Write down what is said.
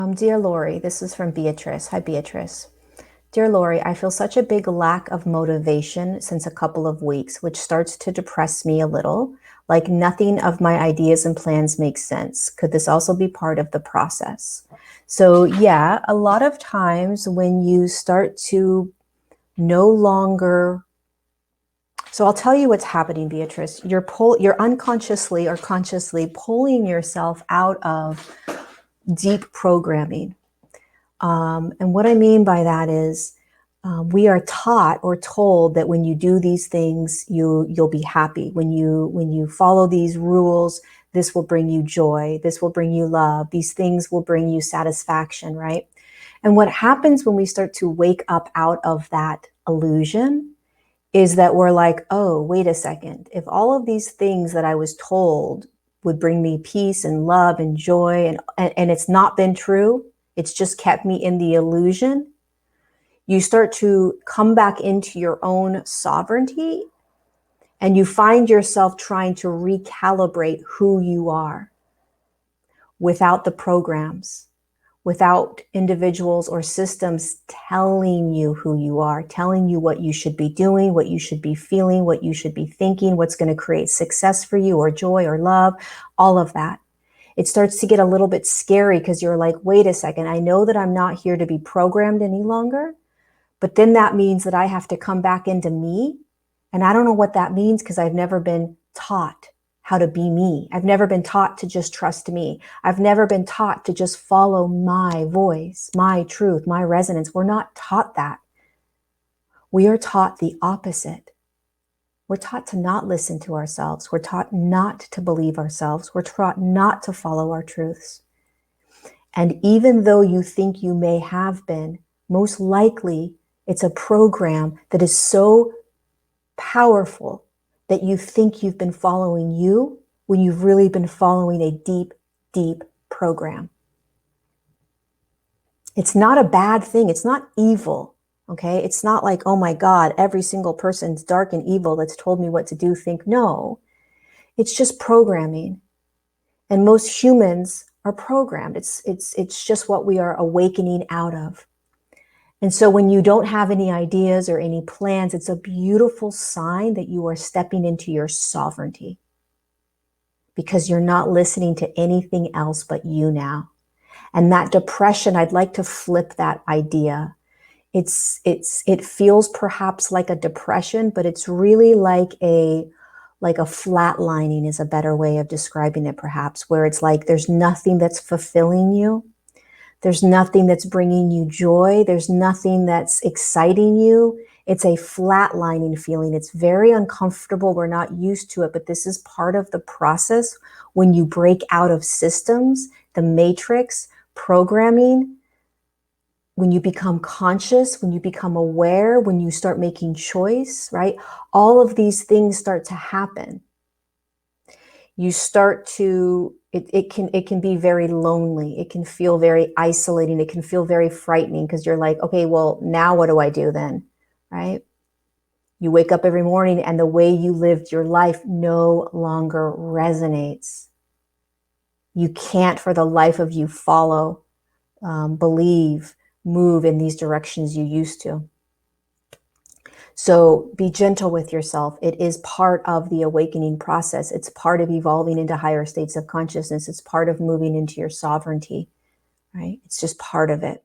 Dear Lori, this is from Beatrice. Hi, Beatrice. Dear Lori, I feel such a big lack of motivation since a couple of weeks, which starts to depress me a little. Like nothing of my ideas and plans makes sense. Could this also be part of the process? So yeah, a lot of times when you start to no longer, so I'll tell you what's happening, Beatrice. You're unconsciously or consciously pulling yourself out of deep programming. And what I mean by that is we are taught or told that when you do these things, you'll be happy. When you follow these rules, this will bring you joy. This will bring you love. These things will bring you satisfaction, right? And what happens when we start to wake up out of that illusion is that we're like, oh, wait a second. If all of these things that I was told would bring me peace and love and joy, and it's not been true, it's just kept me in the illusion, you start to come back into your own sovereignty and you find yourself trying to recalibrate who you are without the programs, without individuals or systems telling you who you are, telling you what you should be doing, what you should be feeling, what you should be thinking, what's going to create success for you or joy or love, all of that. It starts to get a little bit scary because you're like, wait a second, I know that I'm not here to be programmed any longer, but then that means that I have to come back into me. And I don't know what that means because I've never been taught how to be me. I've never been taught to just trust me. I've never been taught to just follow my voice, my truth, my resonance. We're not taught that. We are taught the opposite. We're taught to not listen to ourselves. We're taught not to believe ourselves. We're taught not to follow our truths. And even though you think you may have been, most likely it's a program that is so powerful that you think you've been following you when you've really been following a deep, deep program. It's not a bad thing. It's not evil. Okay. It's not like, oh my God, every single person's dark and evil that's told me what to do. Think no, it's just programming. And most humans are programmed. It's just what we are awakening out of. And so when you don't have any ideas or any plans, it's a beautiful sign that you are stepping into your sovereignty because you're not listening to anything else but you now. And that depression, I'd like to flip that idea. It feels perhaps like a depression, but it's really like a flatlining is a better way of describing it perhaps, where it's like there's nothing that's fulfilling you. There's nothing that's bringing you joy. There's nothing that's exciting you. It's a flatlining feeling. It's very uncomfortable. We're not used to it, but this is part of the process when you break out of systems, the matrix, programming, when you become conscious, when you become aware, when you start making choice, right? All of these things start to happen. You start to, it can be very lonely. It can feel very isolating. It can feel very frightening because you're like, okay, well, now what do I do then, right? You wake up every morning and the way you lived your life no longer resonates. You can't for the life of you follow, believe, move in these directions you used to. So be gentle with yourself. It is part of the awakening process. It's part of evolving into higher states of consciousness. It's part of moving into your sovereignty, right? It's just part of it.